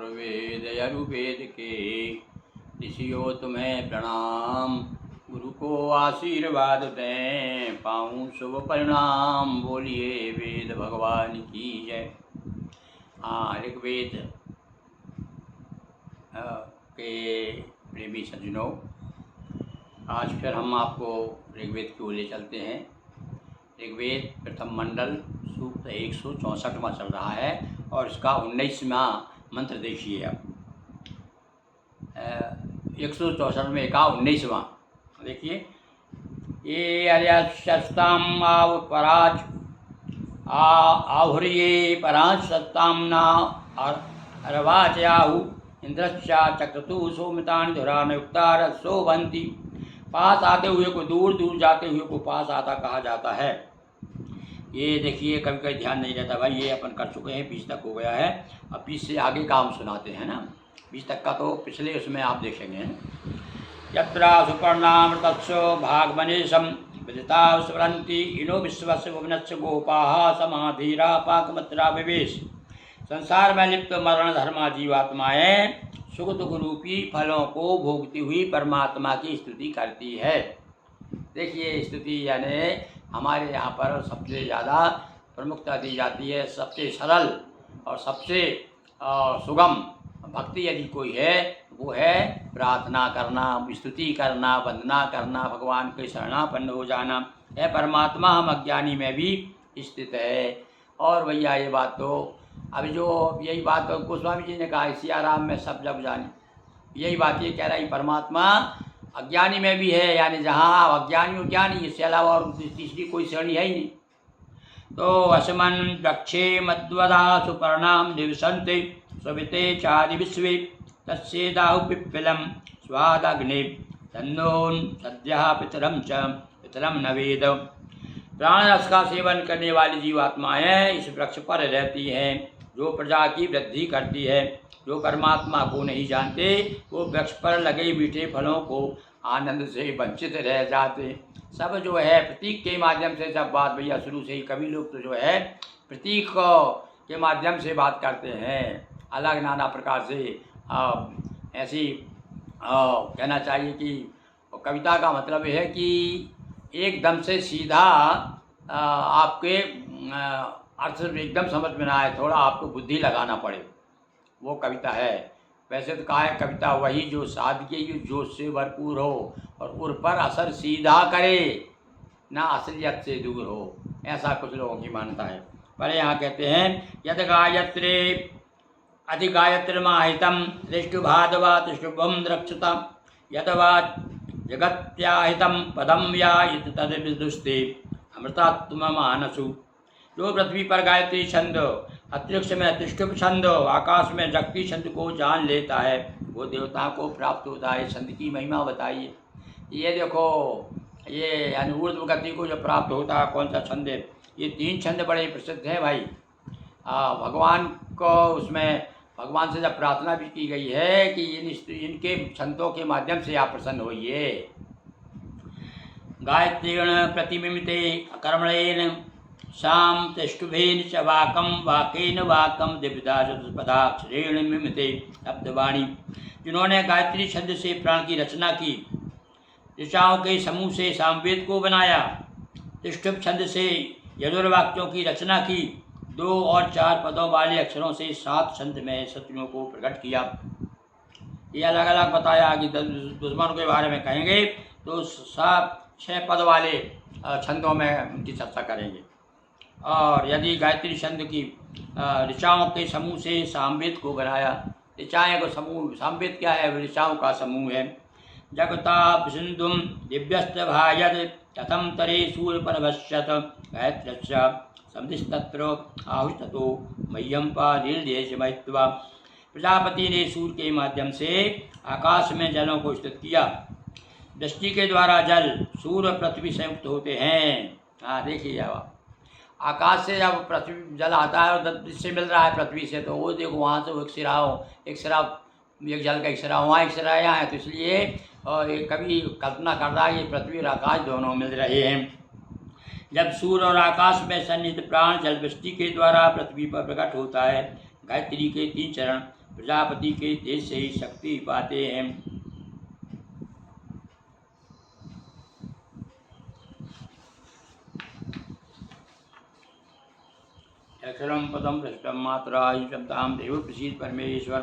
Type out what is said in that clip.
चतुर्वेद यजुर्वेद के ऋषियों तुम्हें प्रणाम। गुरु को आशीर्वाद दें, पाऊँ शुभ परिणाम। बोलिए वेद भगवान की जय। ऋग्वेद के प्रेमी सज्जनों, आज फिर हम आपको ऋग्वेद की ओर ले चलते हैं। ऋग्वेद प्रथम मंडल सूक्त 164वां चल रहा है और इसका 19वां मंत्र देखिए। अब 164 में का 19वां देखिए। ये अर्यस्ताम आव पराज आहुर्ये पराज सत्तामना अर्वाचयाहु इंद्रश्चा चक्रतु सोमतानि धुरान युक्ता रसो बंती। पास आते हुए को दूर, दूर जाते हुए को पास आता कहा जाता है। ये देखिए, कभी कभी ध्यान नहीं रहता भाई। ये अपन कर चुके हैं, 20 तक हो गया है। अब 20 से आगे का हम सुनाते हैं ना। 20 तक का तो पिछले उसमें आप देखेंगे। यत्रा सुपर्णामृतस्यो भागमनीशम विदिता स्मरन्ति इनो विश्वस्य भुवनस्य गोपाः समाधीरा पाकमत्रा विवेश। संसार में लिप्त मरण धर्मा जीवात्माएं सुख दुख रूपी फलों को भोगती हुई परमात्मा की स्तुति करती है। देखिए, स्तुति यानी हमारे यहाँ पर सबसे ज़्यादा प्रमुखता दी जाती है। सबसे सरल और सबसे सुगम भक्ति यदि कोई है वो है प्रार्थना करना, स्तुति करना, वंदना करना, भगवान के शरणापन्न हो जाना। है परमात्मा हम अज्ञानी में भी स्थित है। और भैया ये बात तो अभी जो यही बात तो गोस्वामी जी ने कहा, सियाराम में सब जग जानी। यही बात ये कह रहा है, परमात्मा अज्ञानी में भी है। यानी जहाँ अज्ञानी और ज्ञानी, इससे अलावा और तीसरी कोई श्रेणी है ही नहीं। तो असमन दक्षे मद्वदा सुपर्णाम दिवसन्ते सविते चादि विश्वे तस्येदाहु पिप्पिलम स्वादग्नि तन्नोन सद्यः पितरम नवेद। प्राण रस का सेवन करने वाली जीवात्माएं इस वृक्ष पर रहती हैं, जो प्रजा की वृद्धि करती है। जो परमात्मा को नहीं जानते वो वृक्ष पर लगे मीठे फलों को आनंद से वंचित रह जाते। सब जो है प्रतीक के माध्यम से, सब बात भैया शुरू से ही कवि लोग तो जो है प्रतीक के माध्यम से बात करते हैं। अलग नाना प्रकार से ऐसी कहना चाहिए कि कविता का मतलब है कि एकदम से सीधा आपके अर्थ एकदम समझ में ना आए, थोड़ा आपको बुद्धि लगाना पड़े, वो कविता है। वैसे तो कहा है कविता वही जो सादगी जोश से भरपूर हो और उर पर असर सीधा करे, ना असलियत से दूर हो। ऐसा कुछ लोगों की मान्यता है। पर यहाँ कहते हैं यद गायत्रे अधिगायत्रिमाहितम दृष्टुभादवा शुभम द्रक्षता यदवा जगत्याहितम पदम या तद विदुस्ते अमृतात्म मानसु। जो पृथ्वी पर गायत्री छंद, अंतरिक्ष में त्रिष्टुप छंद, आकाश में जगती छंद को जान लेता है, वो देवताओं को प्राप्त होता है। छंद की महिमा बताइए। ये देखो, ये यानी ऊर्ध्व गति को जो प्राप्त होता है, कौन सा छंद है? ये 3 छंद बड़े प्रसिद्ध हैं भाई। भगवान को उसमें भगवान से जब प्रार्थना भी की गई है कि इनके छंदों के माध्यम से आप प्रसन्न होइए। गायत्रीण प्रतिमिमिते कर्मणेन शाम तिष्ठुभेन च वाकम वाकेन वाकम दिव्यदा चतुष्पदाक्षरेण मिमिते शब्दवाणी। जिन्होंने गायत्री छंद से प्राण की रचना की, ऋचाओं के समूह से सामवेद को बनाया, तिष्ठुप छंद से यजुर्वाक्यों की रचना की, 2 और 4 पदों वाले अक्षरों से 7 छंद में शत्रुओं को प्रकट किया। ये अलग अलग बताया कि दुश्मनों के बारे में कहेंगे तो 6 पद वाले छंदों में उनकी चर्चा करेंगे। और यदि गायत्री छंद की ऋचाओं के समूह से सामवेद को बनाया। ऋचाएँ को समूह, सामवेद क्या है? ऋचाओं का समूह है। जगता सिंधुम दिव्यस्त भायत कथम तरे सूर्यपरभश्यत गायत्रस्य समिस्तत्र आहुस्ततो मह्यम पादीर्देश महित्वा। प्रजापति ने सूर्य के माध्यम से आकाश में जलों को स्थित किया। दृष्टि के द्वारा जल सूर्य पृथ्वी संयुक्त होते हैं। देखिए, अब आकाश से जब पृथ्वी जल आता है और जिससे मिल रहा है पृथ्वी से, तो वो देखो वहाँ से वो एक जल का एक सिरा वहाँ, एक सिरा यहाँ है। तो इसलिए ये कभी कल्पना कर रहा है ये पृथ्वी और आकाश दोनों मिल रहे हैं। जब सूर्य और आकाश में सन्निहित प्राण जल वृष्टि के द्वारा पृथ्वी पर प्रकट होता है, गायत्री के 3 चरण प्रजापति के तेज से ही शक्ति पाते हैं। अक्षरम पदम भ्रष्टम मात्रा शब्दाम देव प्रसीद परमेश्वर।